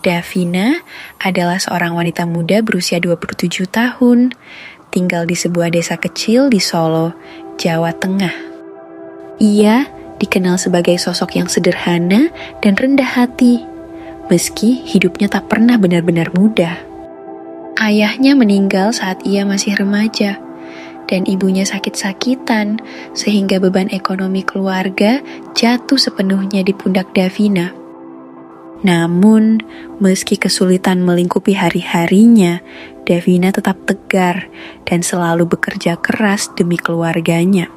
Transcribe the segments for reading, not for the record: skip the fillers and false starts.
Davina adalah seorang wanita muda berusia 27 tahun, tinggal di sebuah desa kecil di Solo, Jawa Tengah. Ia dikenal sebagai sosok yang sederhana dan rendah hati, meski hidupnya tak pernah benar-benar mudah. Ayahnya meninggal saat ia masih remaja, dan ibunya sakit-sakitan sehingga beban ekonomi keluarga jatuh sepenuhnya di pundak Davina. Namun, meski kesulitan melingkupi hari-harinya, Davina tetap tegar dan selalu bekerja keras demi keluarganya.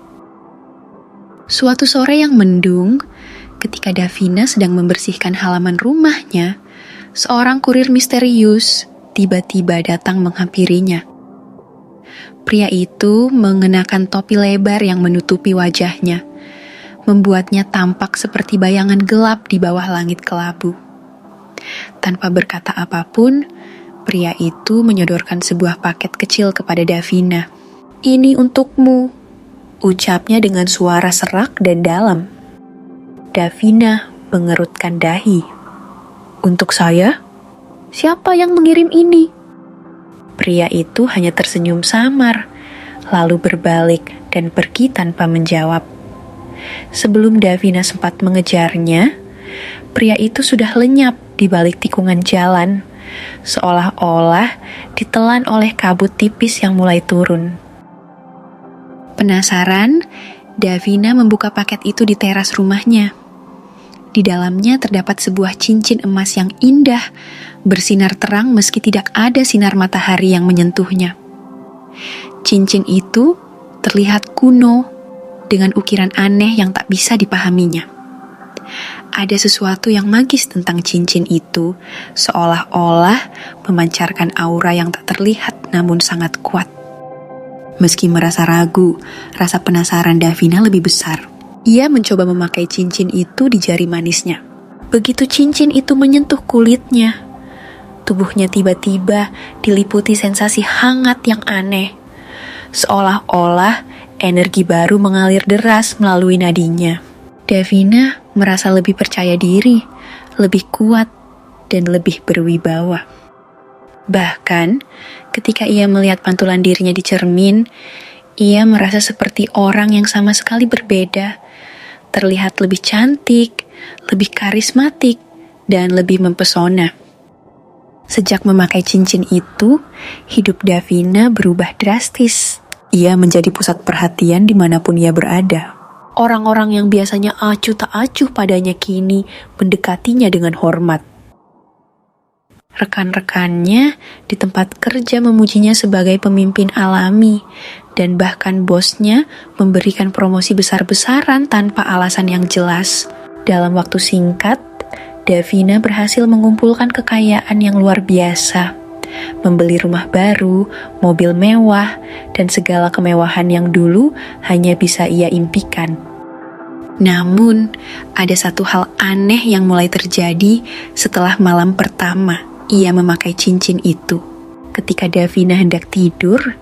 Suatu sore yang mendung, ketika Davina sedang membersihkan halaman rumahnya, seorang kurir misterius tiba-tiba datang menghampirinya. Pria itu mengenakan topi lebar yang menutupi wajahnya, membuatnya tampak seperti bayangan gelap di bawah langit kelabu. Tanpa berkata apapun, pria itu menyodorkan sebuah paket kecil kepada Davina. "Ini untukmu," ucapnya dengan suara serak dan dalam. Davina mengerutkan dahi. "Untuk saya? Siapa yang mengirim ini?" Pria itu hanya tersenyum samar, lalu berbalik dan pergi tanpa menjawab. Sebelum Davina sempat mengejarnya, pria itu sudah lenyap di balik tikungan jalan, seolah-olah ditelan oleh kabut tipis yang mulai turun. Penasaran, Davina membuka paket itu di teras rumahnya. Di dalamnya terdapat sebuah cincin emas yang indah, bersinar terang meski tidak ada sinar matahari yang menyentuhnya. Cincin itu terlihat kuno, dengan ukiran aneh yang tak bisa dipahaminya. Ada sesuatu yang magis tentang cincin itu, seolah-olah memancarkan aura yang tak terlihat namun sangat kuat. Meski merasa ragu, rasa penasaran Davina lebih besar. Ia mencoba memakai cincin itu di jari manisnya. Begitu cincin itu menyentuh kulitnya, tubuhnya tiba-tiba diliputi sensasi hangat yang aneh. Seolah-olah energi baru mengalir deras melalui nadinya. Davina merasa lebih percaya diri, lebih kuat, dan lebih berwibawa. Bahkan, ketika ia melihat pantulan dirinya di cermin, ia merasa seperti orang yang sama sekali berbeda, terlihat lebih cantik, lebih karismatik, dan lebih mempesona. Sejak memakai cincin itu, hidup Davina berubah drastis. Ia menjadi pusat perhatian dimanapun ia berada. Orang-orang yang biasanya acuh tak acuh padanya kini mendekatinya dengan hormat. Rekan-rekannya di tempat kerja memujinya sebagai pemimpin alami, dan bahkan bosnya memberikan promosi besar-besaran tanpa alasan yang jelas. Dalam waktu singkat, Davina berhasil mengumpulkan kekayaan yang luar biasa, membeli rumah baru, mobil mewah, dan segala kemewahan yang dulu hanya bisa ia impikan. Namun, ada satu hal aneh yang mulai terjadi setelah malam pertama ia memakai cincin itu. Ketika Davina hendak tidur,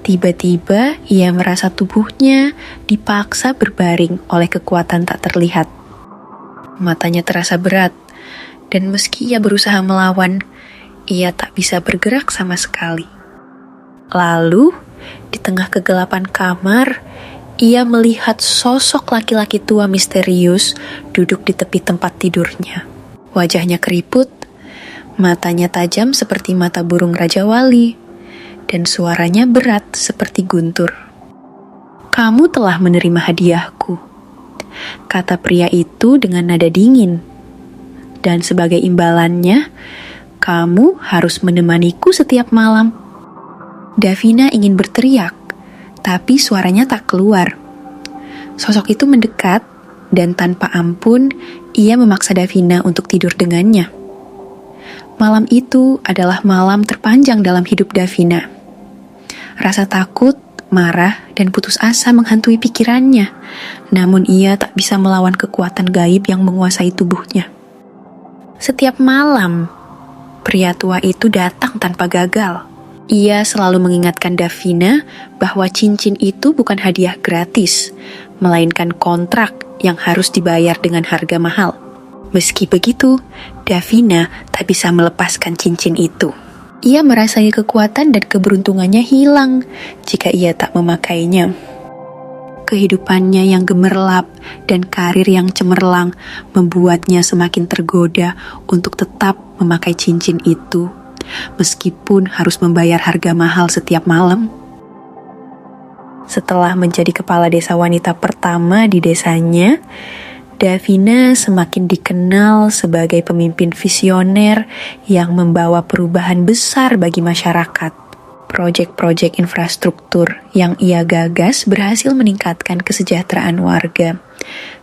tiba-tiba ia merasa tubuhnya dipaksa berbaring oleh kekuatan tak terlihat. Matanya terasa berat, dan meski ia berusaha melawan, ia tak bisa bergerak sama sekali. Lalu, di tengah kegelapan kamar, ia melihat sosok laki-laki tua misterius duduk di tepi tempat tidurnya. Wajahnya keriput, matanya tajam seperti mata burung Raja Wali, dan suaranya berat seperti guntur. "Kamu telah menerima hadiahku," kata pria itu dengan nada dingin. "Dan sebagai imbalannya, kamu harus menemaniku setiap malam." Davina ingin berteriak, tapi suaranya tak keluar. Sosok itu mendekat, dan tanpa ampun, ia memaksa Davina untuk tidur dengannya. Malam itu adalah malam terpanjang dalam hidup Davina. Rasa takut, marah, dan putus asa menghantui pikirannya, namun ia tak bisa melawan kekuatan gaib yang menguasai tubuhnya. Setiap malam, pria tua itu datang tanpa gagal. Ia selalu mengingatkan Davina bahwa cincin itu bukan hadiah gratis, melainkan kontrak yang harus dibayar dengan harga mahal. Meski begitu, Davina tak bisa melepaskan cincin itu. Ia merasai kekuatan dan keberuntungannya hilang jika ia tak memakainya. Kehidupannya yang gemerlap dan karir yang cemerlang membuatnya semakin tergoda untuk tetap memakai cincin itu, meskipun harus membayar harga mahal setiap malam. Setelah menjadi kepala desa wanita pertama di desanya, Davina semakin dikenal sebagai pemimpin visioner yang membawa perubahan besar bagi masyarakat. Proyek-proyek infrastruktur yang ia gagas berhasil meningkatkan kesejahteraan warga.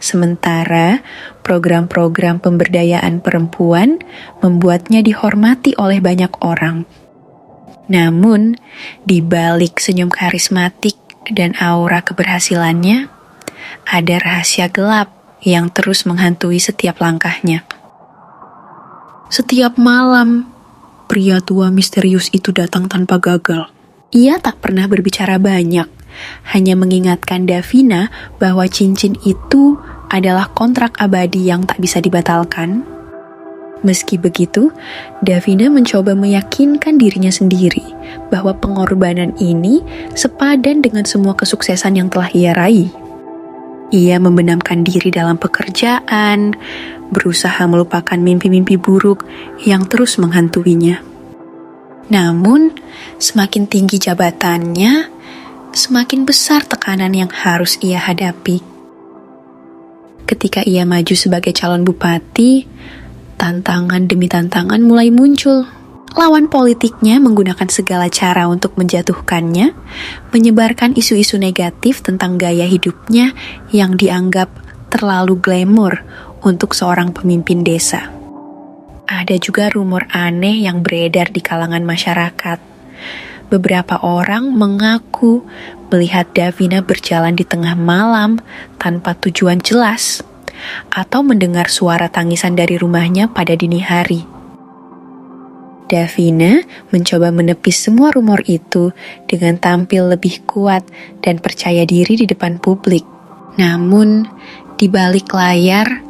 Sementara program-program pemberdayaan perempuan membuatnya dihormati oleh banyak orang. Namun, di balik senyum karismatik dan aura keberhasilannya, ada rahasia gelap yang terus menghantui setiap langkahnya. Setiap malam, pria tua misterius itu datang tanpa gagal. Ia tak pernah berbicara banyak, hanya mengingatkan Davina bahwa cincin itu adalah kontrak abadi yang tak bisa dibatalkan. Meski begitu, Davina mencoba meyakinkan dirinya sendiri bahwa pengorbanan ini sepadan dengan semua kesuksesan yang telah ia raih. Ia membenamkan diri dalam pekerjaan, berusaha melupakan mimpi-mimpi buruk yang terus menghantuinya. Namun, semakin tinggi jabatannya, semakin besar tekanan yang harus ia hadapi. Ketika ia maju sebagai calon bupati, tantangan demi tantangan mulai muncul. Lawan politiknya menggunakan segala cara untuk menjatuhkannya, menyebarkan isu-isu negatif tentang gaya hidupnya yang dianggap terlalu glamor untuk seorang pemimpin desa. Ada juga rumor aneh yang beredar di kalangan masyarakat. Beberapa orang mengaku melihat Davina berjalan di tengah malam tanpa tujuan jelas, atau mendengar suara tangisan dari rumahnya pada dini hari. Davina mencoba menepis semua rumor itu dengan tampil lebih kuat dan percaya diri di depan publik. Namun, di balik layar,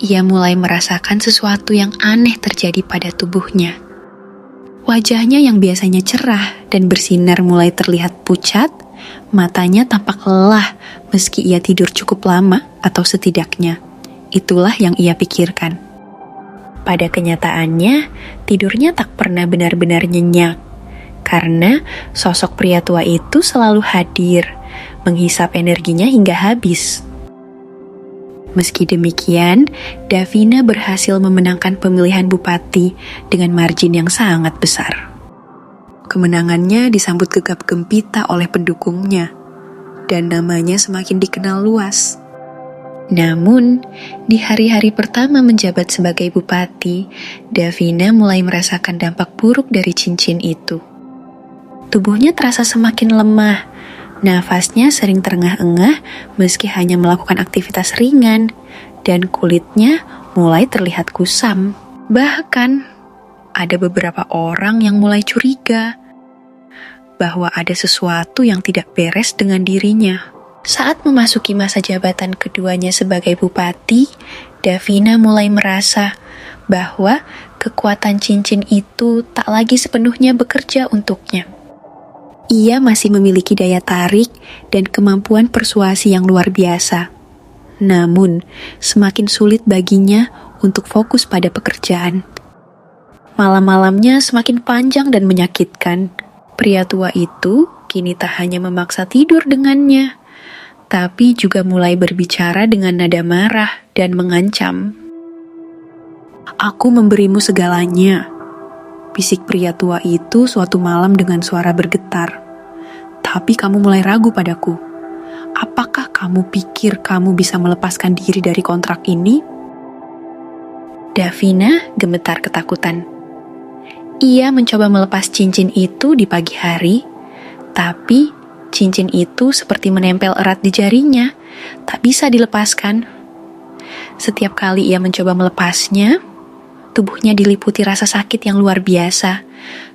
ia mulai merasakan sesuatu yang aneh terjadi pada tubuhnya. Wajahnya yang biasanya cerah dan bersinar mulai terlihat pucat, matanya tampak lelah meski ia tidur cukup lama atau setidaknya. Itulah yang ia pikirkan. Pada kenyataannya, tidurnya tak pernah benar-benar nyenyak, karena sosok pria tua itu selalu hadir, menghisap energinya hingga habis. Meski demikian, Davina berhasil memenangkan pemilihan bupati dengan margin yang sangat besar. Kemenangannya disambut gegap gempita oleh pendukungnya, dan namanya semakin dikenal luas. Namun, di hari-hari pertama menjabat sebagai bupati, Davina mulai merasakan dampak buruk dari cincin itu. Tubuhnya terasa semakin lemah, nafasnya sering terengah-engah meski hanya melakukan aktivitas ringan, dan kulitnya mulai terlihat kusam. Bahkan, ada beberapa orang yang mulai curiga bahwa ada sesuatu yang tidak beres dengan dirinya. Saat memasuki masa jabatan keduanya sebagai bupati, Davina mulai merasa bahwa kekuatan cincin itu tak lagi sepenuhnya bekerja untuknya. Ia masih memiliki daya tarik dan kemampuan persuasi yang luar biasa. Namun, semakin sulit baginya untuk fokus pada pekerjaan. Malam-malamnya semakin panjang dan menyakitkan. Pria tua itu kini tak hanya memaksa tidur dengannya, tapi juga mulai berbicara dengan nada marah dan mengancam. "Aku memberimu segalanya," bisik pria tua itu suatu malam dengan suara bergetar. "Tapi kamu mulai ragu padaku. Apakah kamu pikir kamu bisa melepaskan diri dari kontrak ini?" Davina gemetar ketakutan. Ia mencoba melepas cincin itu di pagi hari, tapi cincin itu seperti menempel erat di jarinya, tak bisa dilepaskan. Setiap kali ia mencoba melepasnya, tubuhnya diliputi rasa sakit yang luar biasa,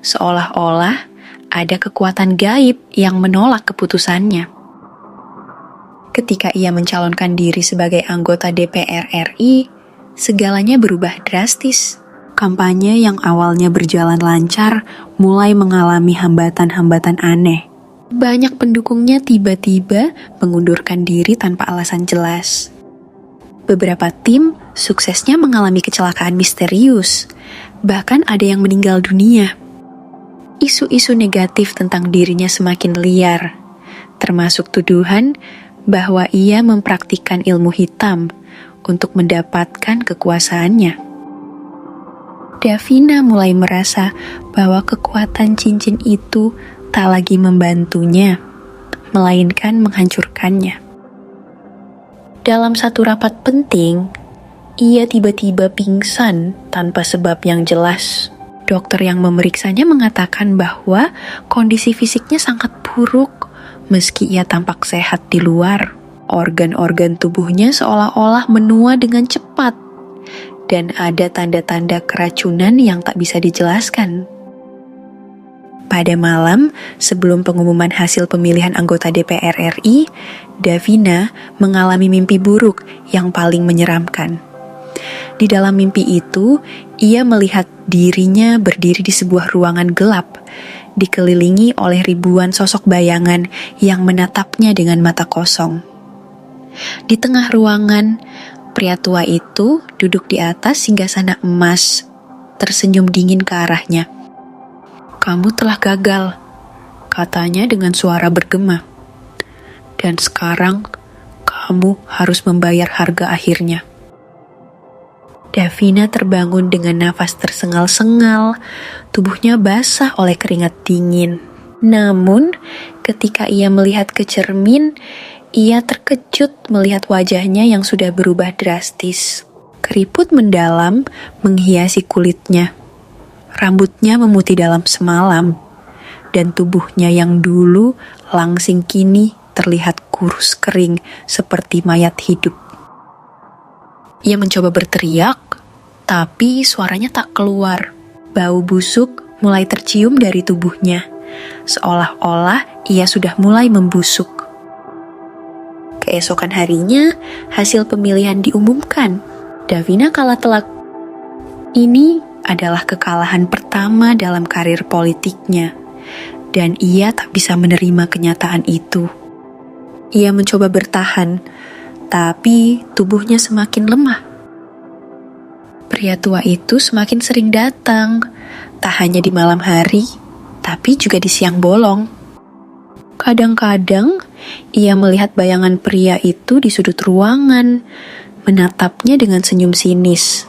seolah-olah ada kekuatan gaib yang menolak keputusannya. Ketika ia mencalonkan diri sebagai anggota DPR RI, segalanya berubah drastis. Kampanye yang awalnya berjalan lancar mulai mengalami hambatan-hambatan aneh. Banyak pendukungnya tiba-tiba mengundurkan diri tanpa alasan jelas. Beberapa tim suksesnya mengalami kecelakaan misterius. Bahkan ada yang meninggal dunia. Isu-isu negatif tentang dirinya semakin liar, termasuk tuduhan bahwa ia mempraktikkan ilmu hitam untuk mendapatkan kekuasaannya. Davina mulai merasa bahwa kekuatan cincin itu tak lagi membantunya, melainkan menghancurkannya. Dalam satu rapat penting, ia tiba-tiba pingsan tanpa sebab yang jelas. Dokter yang memeriksanya mengatakan bahwa kondisi fisiknya sangat buruk, meski ia tampak sehat di luar. Organ-organ tubuhnya seolah-olah menua dengan cepat, dan ada tanda-tanda keracunan yang tak bisa dijelaskan. Pada malam, sebelum pengumuman hasil pemilihan anggota DPR RI, Davina mengalami mimpi buruk yang paling menyeramkan. Di dalam mimpi itu, ia melihat dirinya berdiri di sebuah ruangan gelap, dikelilingi oleh ribuan sosok bayangan yang menatapnya dengan mata kosong. Di tengah ruangan, pria tua itu duduk di atas singgasana emas, tersenyum dingin ke arahnya. "Kamu telah gagal," katanya dengan suara bergema. "Dan sekarang, kamu harus membayar harga akhirnya." Davina terbangun dengan nafas tersengal-sengal, tubuhnya basah oleh keringat dingin. Namun, ketika ia melihat ke cermin, ia terkejut melihat wajahnya yang sudah berubah drastis. Keriput mendalam menghiasi kulitnya. Rambutnya memutih dalam semalam. Dan tubuhnya yang dulu langsing kini terlihat kurus kering seperti mayat hidup. Ia mencoba berteriak, tapi suaranya tak keluar. Bau busuk mulai tercium dari tubuhnya. Seolah-olah ia sudah mulai membusuk. Keesokan harinya, hasil pemilihan diumumkan. Davina kalah telak. Ini adalah kekalahan pertama dalam karir politiknya, dan ia tak bisa menerima kenyataan itu. Ia mencoba bertahan, tapi tubuhnya semakin lemah. Pria tua itu semakin sering datang, tak hanya di malam hari, tapi juga di siang bolong. Kadang-kadang, ia melihat bayangan pria itu di sudut ruangan, menatapnya dengan senyum sinis.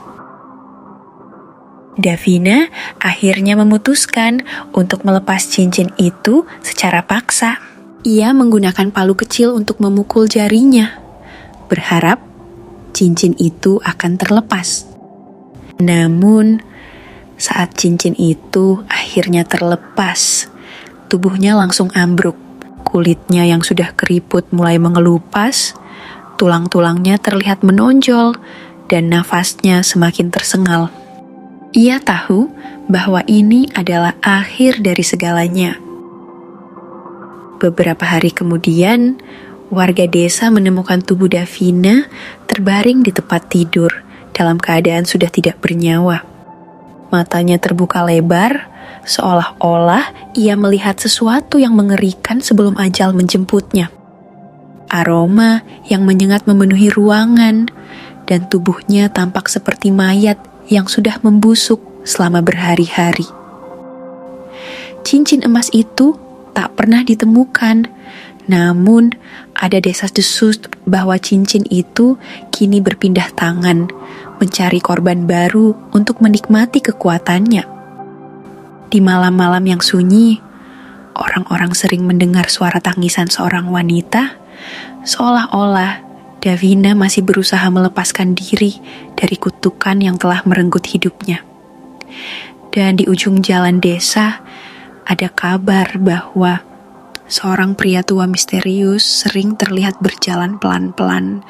Davina akhirnya memutuskan untuk melepas cincin itu secara paksa. Ia menggunakan palu kecil untuk memukul jarinya, berharap cincin itu akan terlepas. Namun, saat cincin itu akhirnya terlepas, tubuhnya langsung ambruk. Kulitnya yang sudah keriput mulai mengelupas, tulang-tulangnya terlihat menonjol, dan nafasnya semakin tersengal. Ia tahu bahwa ini adalah akhir dari segalanya. Beberapa hari kemudian, warga desa menemukan tubuh Davina terbaring di tempat tidur dalam keadaan sudah tidak bernyawa. Matanya terbuka lebar, seolah-olah ia melihat sesuatu yang mengerikan sebelum ajal menjemputnya. Aroma yang menyengat memenuhi ruangan, dan tubuhnya tampak seperti mayat yang sudah membusuk selama berhari-hari. Cincin emas itu tak pernah ditemukan, namun ada desas-desus bahwa cincin itu kini berpindah tangan, mencari korban baru untuk menikmati kekuatannya. Di malam-malam yang sunyi, orang-orang sering mendengar suara tangisan seorang wanita, seolah-olah Davina masih berusaha melepaskan diri dari kutukan yang telah merenggut hidupnya. Dan di ujung jalan desa, ada kabar bahwa seorang pria tua misterius sering terlihat berjalan pelan-pelan,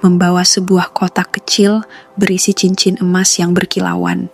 membawa sebuah kotak kecil berisi cincin emas yang berkilauan.